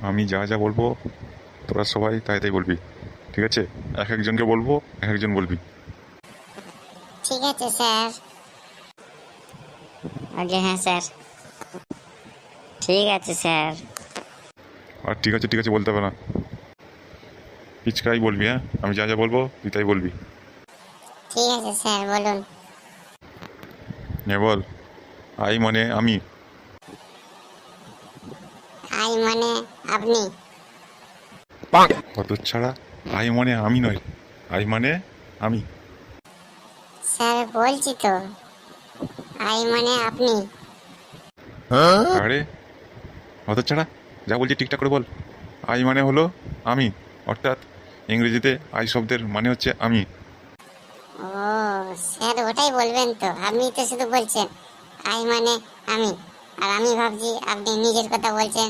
আমি যা যা বলবো তোরা সবাই তাই তাই বলবি, ঠিক আছে? এক একজনকে বলবো, এক একজন বলবি। ঠিক আছে স্যার। আগে হ্যাঁ স্যার। ঠিক আছে স্যার। আর ঠিক আছে ঠিক আছে বলতে হবে না, পিচকাই বলবি। হ্যাঁ, আমি যা যা বলবো তুই তাই বলবি। ঠিক আছে স্যার, বলুন। হ্যাঁ বল। আই মানে আমি। আই মানে আপনি। কত ছাড়া, আই মানে আমি নয়, আই মানে আমি। স্যার বলছি তো, আই মানে আপনি। আরে কত ছাড়া, যা বলছি ঠিকঠাক করে বল। আই মানে হলো আমি, অর্থাৎ ইংরেজিতে আই শব্দের মানে হচ্ছে আমি। ও স্যার, ওটাই বলবেন তো? আপনি তো শুধু বলছেন আই মানে আমি, আর আমি ভাবছি আপনি নিজের কথা বলছেন।